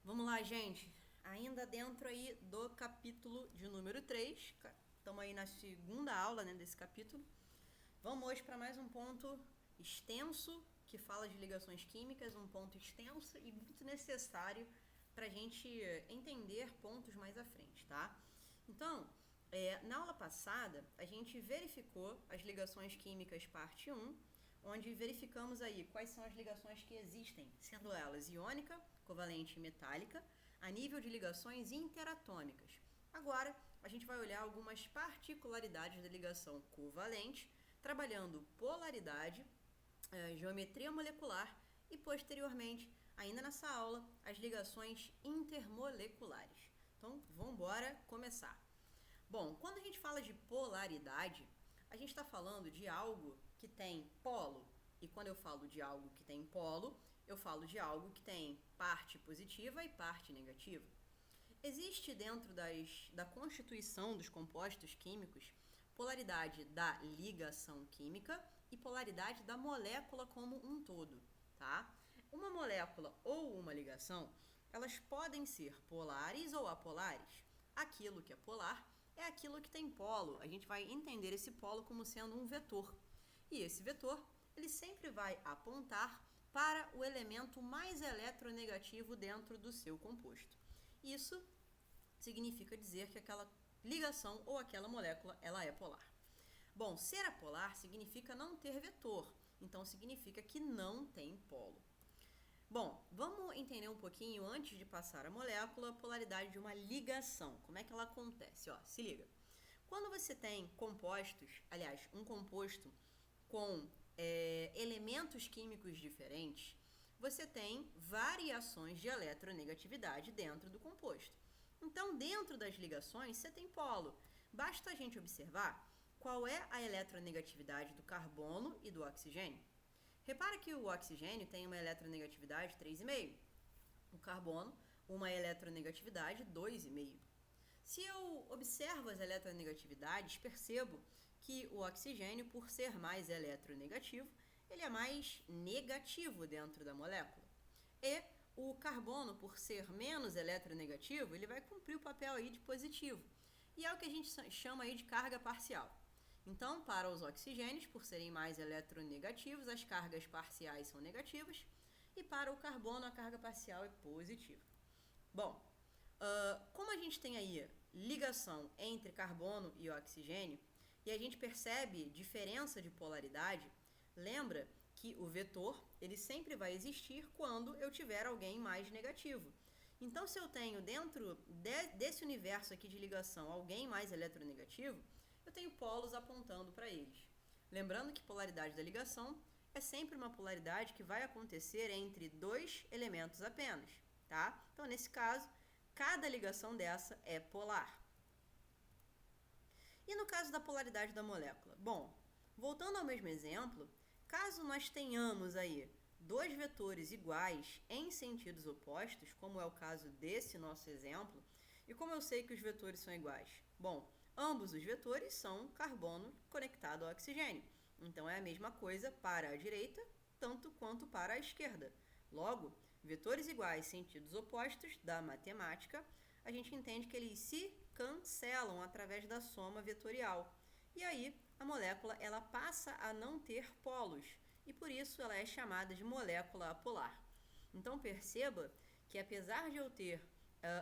Vamos lá, gente. Ainda dentro aí do capítulo de número 3. Estamos aí na segunda aula, né, desse capítulo. Vamos hoje para mais um ponto extenso que fala de ligações químicas, um ponto extenso e muito necessário para a gente entender pontos mais à frente, tá? Então, na aula passada, a gente verificou as ligações químicas parte 1, onde verificamos aí quais são as ligações que existem, sendo elas iônica, covalente e metálica, a nível de ligações interatômicas. Agora, a gente vai olhar algumas particularidades da ligação covalente, trabalhando polaridade, geometria molecular e, posteriormente, ainda nessa aula, as ligações intermoleculares. Então, vamos embora começar. Bom, quando a gente fala de polaridade, a gente está falando de algo que tem polo. E quando eu falo de algo que tem polo, eu falo de algo que tem parte positiva e parte negativa. Existe dentro da constituição dos compostos químicos polaridade da ligação química e polaridade da molécula como um todo, tá? Uma molécula ou uma ligação, elas podem ser polares ou apolares. Aquilo que é polar é aquilo que tem polo. A gente vai entender esse polo como sendo um vetor. E esse vetor, ele sempre vai apontar para o elemento mais eletronegativo dentro do seu composto. Isso significa dizer que aquela ligação ou aquela molécula, ela é polar. Bom, ser apolar significa não ter vetor, então significa que não tem polo. Bom, vamos entender um pouquinho, antes de passar a molécula, a polaridade de uma ligação. Como é que ela acontece? Ó, se liga. Quando você tem compostos, aliás, um composto com elementos químicos diferentes, você tem variações de eletronegatividade dentro do composto. Então, dentro das ligações, você tem polo. Basta a gente observar qual é a eletronegatividade do carbono e do oxigênio. Repara que o oxigênio tem uma eletronegatividade 3,5. O carbono, uma eletronegatividade 2,5. Se eu observo as eletronegatividades, percebo que o oxigênio, por ser mais eletronegativo, ele é mais negativo dentro da molécula. E o carbono, por ser menos eletronegativo, ele vai cumprir o papel aí de positivo. E é o que a gente chama aí de carga parcial. Então, para os oxigênios, por serem mais eletronegativos, as cargas parciais são negativas. E para o carbono, a carga parcial é positiva. Bom, como a gente tem aí ligação entre carbono e oxigênio, e a gente percebe diferença de polaridade, lembra que o vetor, ele sempre vai existir quando eu tiver alguém mais negativo. Então, se eu tenho dentro desse universo aqui de ligação alguém mais eletronegativo, eu tenho polos apontando para eles. Lembrando que polaridade da ligação é sempre uma polaridade que vai acontecer entre dois elementos apenas, tá? Então, nesse caso, cada ligação dessa é polar. E no caso da polaridade da molécula? Bom, voltando ao mesmo exemplo, caso nós tenhamos aí dois vetores iguais em sentidos opostos, como é o caso desse nosso exemplo, e como eu sei que os vetores são iguais? Bom, ambos os vetores são carbono conectado ao oxigênio. Então, é a mesma coisa para a direita, tanto quanto para a esquerda. Logo, vetores iguais sentidos opostos da matemática, a gente entende que eles se cancelam através da soma vetorial. E aí, a molécula ela passa a não ter polos, e por isso ela é chamada de molécula apolar. Então, perceba que apesar de eu ter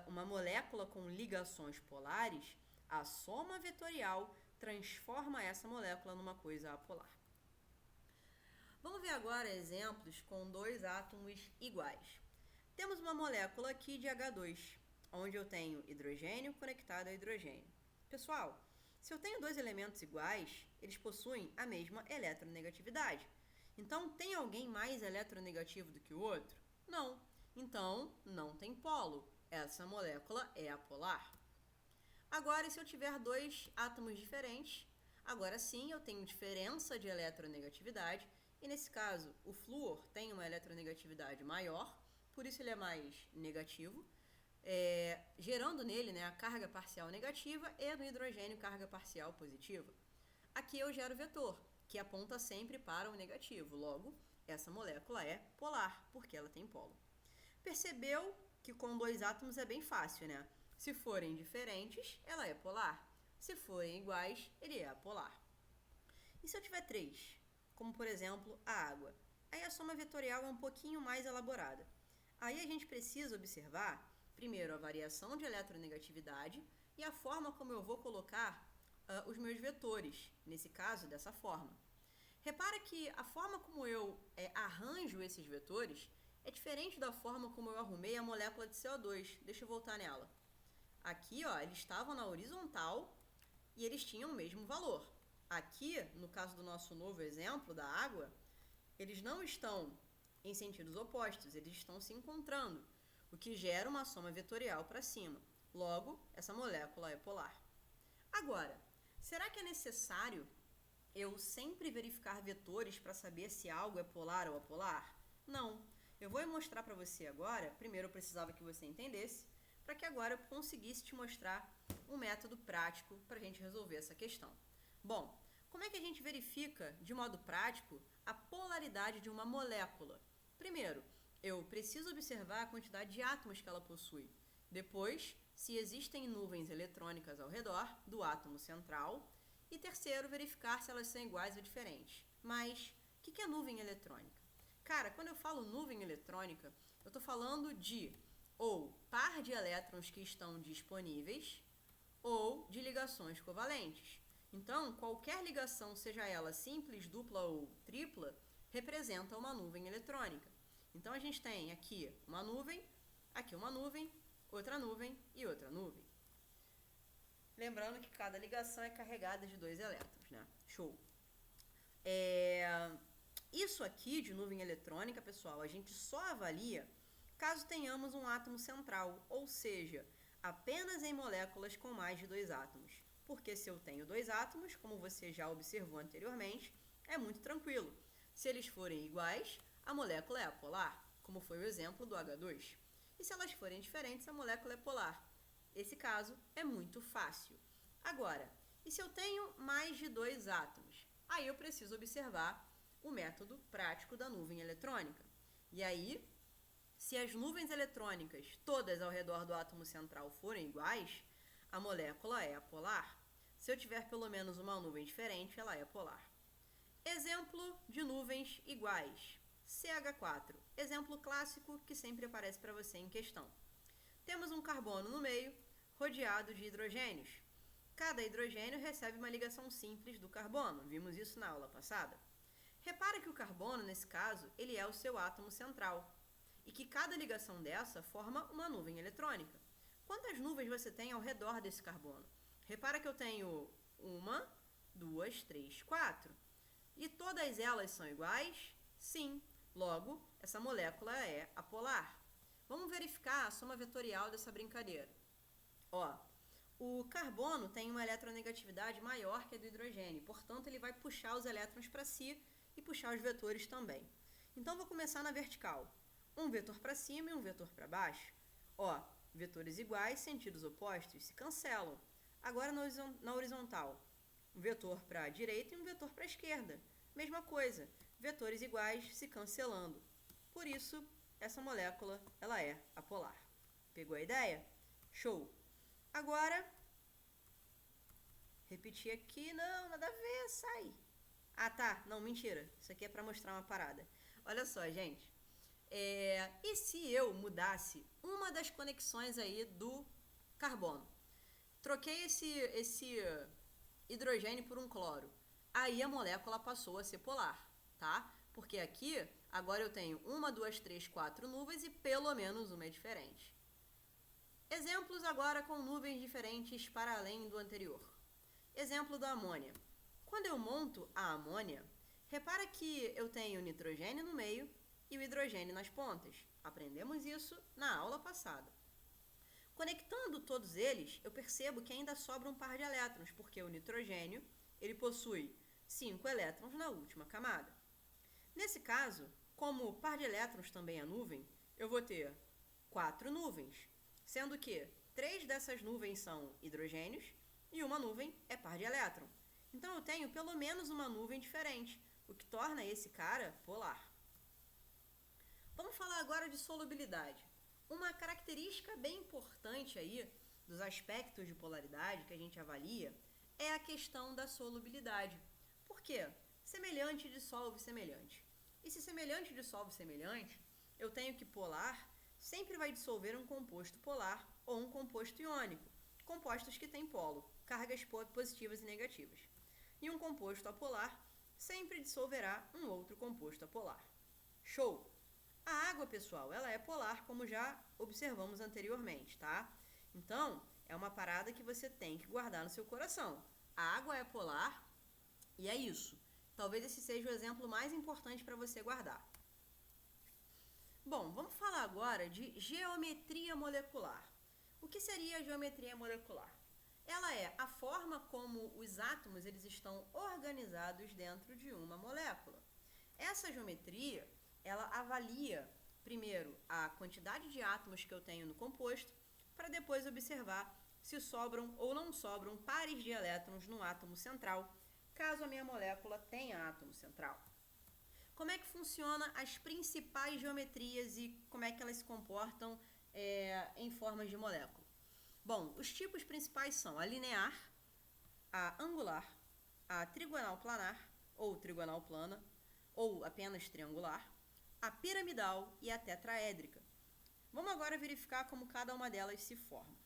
uma molécula com ligações polares, a soma vetorial transforma essa molécula numa coisa apolar. Vamos ver agora exemplos com dois átomos iguais. Temos uma molécula aqui de H2, onde eu tenho hidrogênio conectado a hidrogênio. Pessoal, se eu tenho dois elementos iguais, eles possuem a mesma eletronegatividade. Então, tem alguém mais eletronegativo do que o outro? Não. Então, não tem polo. Essa molécula é apolar. Agora, se eu tiver dois átomos diferentes, agora sim eu tenho diferença de eletronegatividade, e nesse caso o flúor tem uma eletronegatividade maior, por isso ele é mais negativo, gerando nele, né, a carga parcial negativa e no hidrogênio carga parcial positiva. Aqui eu gero vetor, que aponta sempre para o negativo, logo essa molécula é polar, porque ela tem polo. Percebeu que com dois átomos é bem fácil, né? Se forem diferentes, ela é polar. Se forem iguais, ele é apolar. E se eu tiver três, como por exemplo a água? Aí a soma vetorial é um pouquinho mais elaborada. Aí a gente precisa observar, primeiro, a variação de eletronegatividade e a forma como eu vou colocar os meus vetores, nesse caso, dessa forma. Repara que a forma como eu arranjo esses vetores é diferente da forma como eu arrumei a molécula de CO2. Deixa eu voltar nela. Aqui, ó, eles estavam na horizontal e eles tinham o mesmo valor. Aqui, no caso do nosso novo exemplo da água, eles não estão em sentidos opostos, eles estão se encontrando, o que gera uma soma vetorial para cima. Logo, essa molécula é polar. Agora, será que é necessário eu sempre verificar vetores para saber se algo é polar ou apolar? Não. Eu vou mostrar para você agora. Primeiro eu precisava que você entendesse, para que agora eu conseguisse te mostrar um método prático para a gente resolver essa questão. Bom, como é que a gente verifica, de modo prático, a polaridade de uma molécula? Primeiro, eu preciso observar a quantidade de átomos que ela possui. Depois, se existem nuvens eletrônicas ao redor do átomo central. E terceiro, verificar se elas são iguais ou diferentes. Mas, o que é nuvem eletrônica? Cara, quando eu falo nuvem eletrônica, eu estou falando de ou par de elétrons que estão disponíveis ou de ligações covalentes. Então, qualquer ligação, seja ela simples, dupla ou tripla, representa uma nuvem eletrônica. Então, a gente tem aqui uma nuvem, outra nuvem e outra nuvem. Lembrando que cada ligação é carregada de 2 elétrons, né? Show! Isso aqui de nuvem eletrônica, pessoal, a gente só avalia caso tenhamos um átomo central, ou seja, apenas em moléculas com mais de 2 átomos. Porque se eu tenho 2 átomos, como você já observou anteriormente, é muito tranquilo. Se eles forem iguais, a molécula é apolar, como foi o exemplo do H2. E se elas forem diferentes, a molécula é polar. Esse caso é muito fácil. Agora, e se eu tenho mais de 2 átomos? Aí eu preciso observar o método prático da nuvem eletrônica. E aí, se as nuvens eletrônicas todas ao redor do átomo central forem iguais, a molécula é apolar. Se eu tiver pelo menos uma nuvem diferente, ela é polar. Exemplo de nuvens iguais. CH4, exemplo clássico que sempre aparece para você em questão. Temos um carbono no meio, rodeado de hidrogênios. Cada hidrogênio recebe uma ligação simples do carbono, vimos isso na aula passada. Repara que o carbono, nesse caso, ele é o seu átomo central, e que cada ligação dessa forma uma nuvem eletrônica. Quantas nuvens você tem ao redor desse carbono? Repara que eu tenho 1, 2, 3, 4. E todas elas são iguais? Sim. Logo, essa molécula é apolar. Vamos verificar a soma vetorial dessa brincadeira. Ó, o carbono tem uma eletronegatividade maior que a do hidrogênio, portanto ele vai puxar os elétrons para si e puxar os vetores também. Então vou começar na vertical. Um vetor para cima e um vetor para baixo. Ó, vetores iguais, sentidos opostos, se cancelam. Agora na horizontal, um vetor para a direita e um vetor para a esquerda. Mesma coisa, vetores iguais se cancelando. Por isso, essa molécula ela é apolar. Pegou a ideia? Show! Agora, repetir aqui, não, nada a ver, sai. Ah, tá, não, mentira, isso aqui é para mostrar uma parada. Olha só, gente, e se eu mudasse uma das conexões aí do carbono? Troquei esse hidrogênio por um cloro, aí a molécula passou a ser polar, tá? Porque aqui, agora eu tenho 1, 2, 3, 4 nuvens e pelo menos uma é diferente. Exemplos agora com nuvens diferentes para além do anterior. Exemplo da amônia. Quando eu monto a amônia, repara que eu tenho nitrogênio no meio e o hidrogênio nas pontas. Aprendemos isso na aula passada. Conectando todos eles, eu percebo que ainda sobra um par de elétrons, porque o nitrogênio ele possui 5 elétrons na última camada. Nesse caso, como o par de elétrons também é nuvem, eu vou ter 4 nuvens, sendo que 3 dessas nuvens são hidrogênios e uma nuvem é par de elétron. Então eu tenho pelo menos uma nuvem diferente, o que torna esse cara polar. Vamos falar agora de solubilidade. Uma característica bem importante aí dos aspectos de polaridade que a gente avalia é a questão da solubilidade. Por quê? Semelhante dissolve semelhante. E se semelhante dissolve semelhante, eu tenho que polar sempre vai dissolver um composto polar ou um composto iônico, compostos que têm polo, cargas positivas e negativas. E um composto apolar sempre dissolverá um outro composto apolar. Show! A água, pessoal, ela é polar, como já observamos anteriormente, tá? Então, é uma parada que você tem que guardar no seu coração. A água é polar e é isso. Talvez esse seja o exemplo mais importante para você guardar. Bom, vamos falar agora de geometria molecular. O que seria a geometria molecular? Ela é a forma como os átomos eles estão organizados dentro de uma molécula. Essa geometria, ela avalia, primeiro, a quantidade de átomos que eu tenho no composto, para depois observar se sobram ou não sobram pares de elétrons no átomo central, caso a minha molécula tenha átomo central. Como é que funciona as principais geometrias e como é que elas se comportam em formas de molécula? Bom, os tipos principais são a linear, a angular, a trigonal planar, ou trigonal plana, ou apenas triangular, a piramidal e a tetraédrica. Vamos agora verificar como cada uma delas se forma.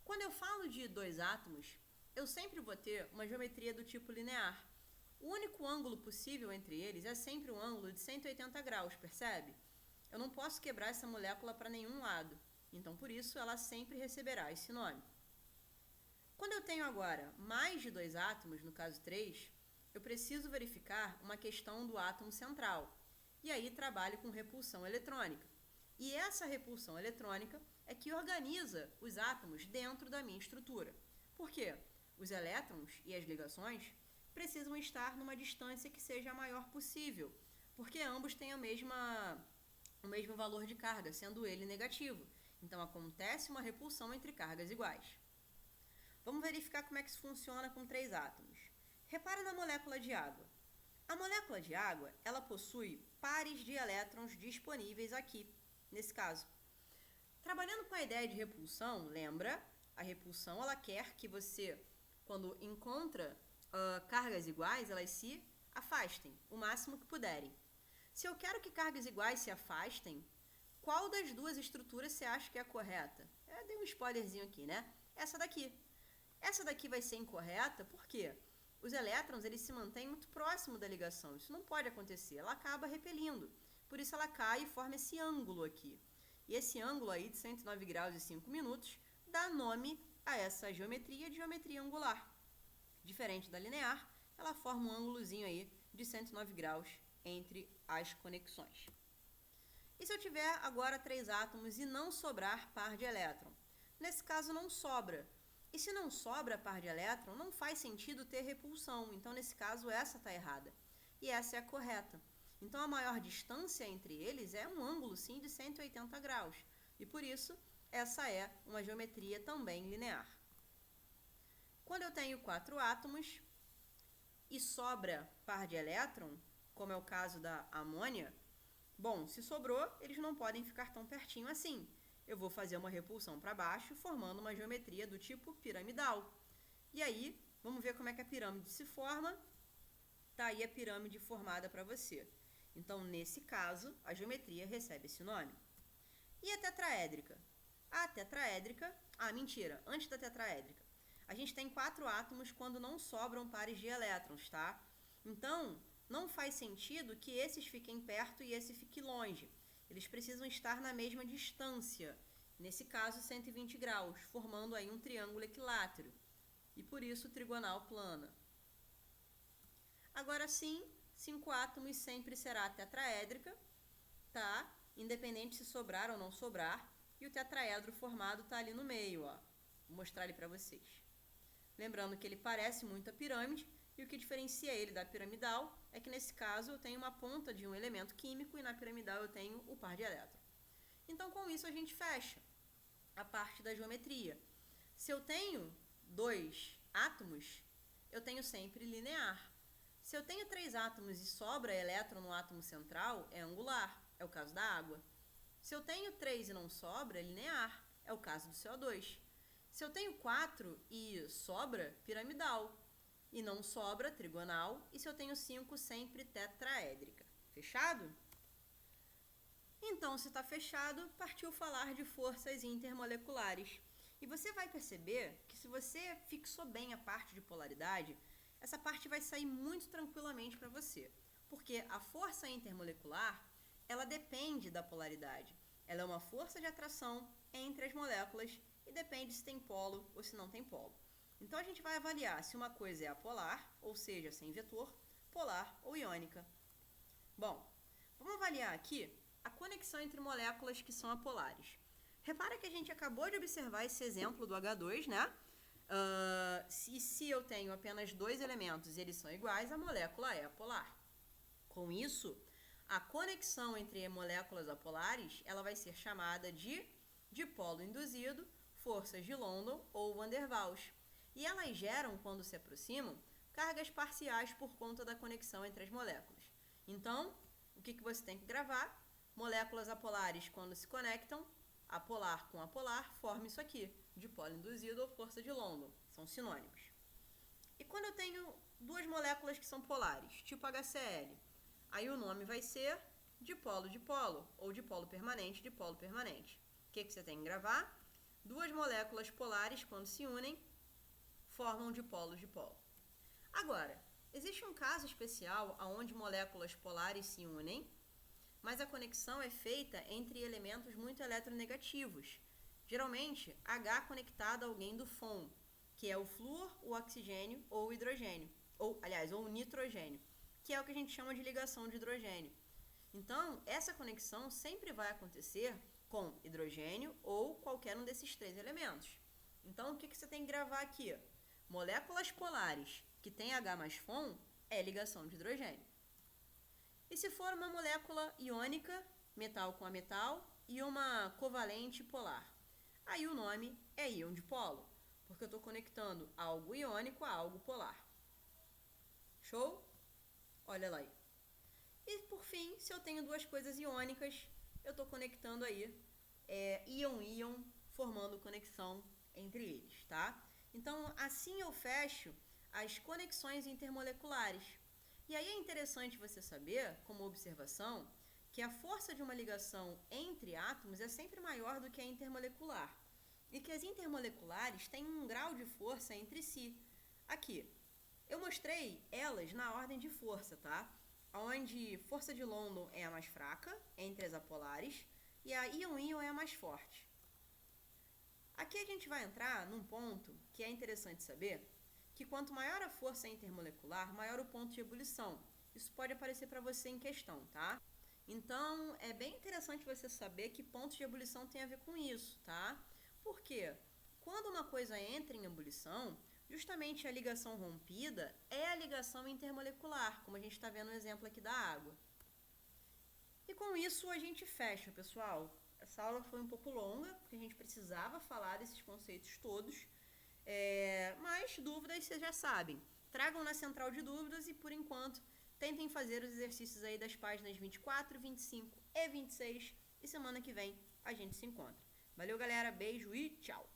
Quando eu falo de dois átomos, eu sempre vou ter uma geometria do tipo linear. O único ângulo possível entre eles é sempre um ângulo de 180 graus, percebe? Eu não posso quebrar essa molécula para nenhum lado, então por isso ela sempre receberá esse nome. Quando eu tenho agora mais de dois átomos, no caso 3, eu preciso verificar uma questão do átomo central, e aí trabalho com repulsão eletrônica. E essa repulsão eletrônica é que organiza os átomos dentro da minha estrutura. Por quê? Os elétrons e as ligações precisam estar numa distância que seja a maior possível, porque ambos têm o mesmo valor de carga, sendo ele negativo. Então acontece uma repulsão entre cargas iguais. Vamos verificar como é que isso funciona com 3 átomos. Repara na molécula de água. A molécula de água, ela possui pares de elétrons disponíveis aqui, nesse caso. Trabalhando com a ideia de repulsão, lembra? A repulsão, ela quer que você, quando encontra cargas iguais, elas se afastem o máximo que puderem. Se eu quero que cargas iguais se afastem, qual das duas estruturas você acha que é a correta? Eu dei um spoilerzinho aqui, né? Essa daqui. Essa daqui vai ser incorreta, por quê? Os elétrons, eles se mantêm muito próximo da ligação. Isso não pode acontecer. Ela acaba repelindo. Por isso ela cai e forma esse ângulo aqui. E esse ângulo aí de 109 graus e 5 minutos dá nome a essa geometria de geometria angular. Diferente da linear, ela forma um ângulozinho aí de 109 graus entre as conexões. E se eu tiver agora 3 átomos e não sobrar par de elétron? Nesse caso não sobra. E se não sobra par de elétron, não faz sentido ter repulsão. Então, nesse caso, essa está errada. E essa é a correta. Então, a maior distância entre eles é um ângulo, sim, de 180 graus. E, por isso, essa é uma geometria também linear. Quando eu tenho 4 átomos e sobra par de elétron, como é o caso da amônia, bom, se sobrou, eles não podem ficar tão pertinho assim. Eu vou fazer uma repulsão para baixo, formando uma geometria do tipo piramidal. E aí, vamos ver como é que a pirâmide se forma. Tá aí a pirâmide formada para você. Então, nesse caso, a geometria recebe esse nome. E a tetraédrica? A tetraédrica... mentira, antes da tetraédrica. A gente tem 4 átomos quando não sobram pares de elétrons, tá? Então, não faz sentido que esses fiquem perto e esse fique longe. Eles precisam estar na mesma distância, nesse caso 120 graus, formando aí um triângulo equilátero, e por isso trigonal plana. Agora sim, 5 átomos sempre será tetraédrica, tá? Independente se sobrar ou não sobrar, e o tetraedro formado está ali no meio, ó. Vou mostrar ele para vocês. Lembrando que ele parece muito a pirâmide, e o que diferencia ele da piramidal é que nesse caso eu tenho uma ponta de um elemento químico e na piramidal eu tenho o par de elétron. Então com isso a gente fecha a parte da geometria. Se eu tenho 2 átomos, eu tenho sempre linear. Se eu tenho 3 átomos e sobra elétron no átomo central, é angular, é o caso da água. Se eu tenho 3 e não sobra, linear. É o caso do CO2. Se eu tenho 4 e sobra, piramidal. E não sobra, trigonal. E se eu tenho 5, sempre tetraédrica. Fechado? Então, se está fechado, partiu falar de forças intermoleculares. E você vai perceber que se você fixou bem a parte de polaridade, essa parte vai sair muito tranquilamente para você. Porque a força intermolecular, ela depende da polaridade. Ela é uma força de atração entre as moléculas e depende se tem polo ou se não tem polo. Então, a gente vai avaliar se uma coisa é apolar, ou seja, sem vetor, polar ou iônica. Bom, vamos avaliar aqui a conexão entre moléculas que são apolares. Repara que a gente acabou de observar esse exemplo do H2, né? Se eu tenho apenas 2 elementos e eles são iguais, a molécula é apolar. Com isso, a conexão entre moléculas apolares, ela vai ser chamada de dipolo induzido, forças de London ou Van der Waals. E elas geram, quando se aproximam, cargas parciais por conta da conexão entre as moléculas. Então, o que você tem que gravar? Moléculas apolares, quando se conectam, apolar com apolar, forma isso aqui, dipolo induzido ou força de London. São sinônimos. E quando eu tenho 2 moléculas que são polares, tipo HCl, aí o nome vai ser dipolo-dipolo, ou dipolo permanente. O que você tem que gravar? 2 moléculas polares, quando se unem, formam dipolo-dipolo. Agora, existe um caso especial onde moléculas polares se unem, mas a conexão é feita entre elementos muito eletronegativos. Geralmente, H conectado a alguém do FON, que é o flúor, o oxigênio ou o hidrogênio. Ou o nitrogênio, que é o que a gente chama de ligação de hidrogênio. Então, essa conexão sempre vai acontecer com hidrogênio ou qualquer um desses 3 elementos. Então, o que você tem que gravar aqui? Moléculas polares que têm H mais FON é ligação de hidrogênio. E se for uma molécula iônica, metal com a metal, e uma covalente polar? Aí o nome é íon dipolo, porque eu estou conectando algo iônico a algo polar. Show? Olha lá aí. E por fim, se eu tenho 2 coisas iônicas, eu estou conectando aí íon-íon, formando conexão entre eles, tá? Então, assim eu fecho as conexões intermoleculares. E aí é interessante você saber, como observação, que a força de uma ligação entre átomos é sempre maior do que a intermolecular. E que as intermoleculares têm um grau de força entre si. Aqui, eu mostrei elas na ordem de força, tá? Onde força de London é a mais fraca, entre as apolares, e a íon-íon é a mais forte. Aqui a gente vai entrar num ponto que é interessante saber, que quanto maior a força intermolecular, maior o ponto de ebulição. Isso pode aparecer para você em questão, tá? Então, é bem interessante você saber que pontos de ebulição tem a ver com isso, tá? Por quê? Quando uma coisa entra em ebulição, justamente a ligação rompida é a ligação intermolecular, como a gente está vendo no exemplo aqui da água. E com isso a gente fecha, pessoal. Essa aula foi um pouco longa, porque a gente precisava falar desses conceitos todos. Mas dúvidas vocês já sabem. Tragam na central de dúvidas e, por enquanto, tentem fazer os exercícios aí das páginas 24, 25 e 26. E semana que vem a gente se encontra. Valeu, galera. Beijo e tchau!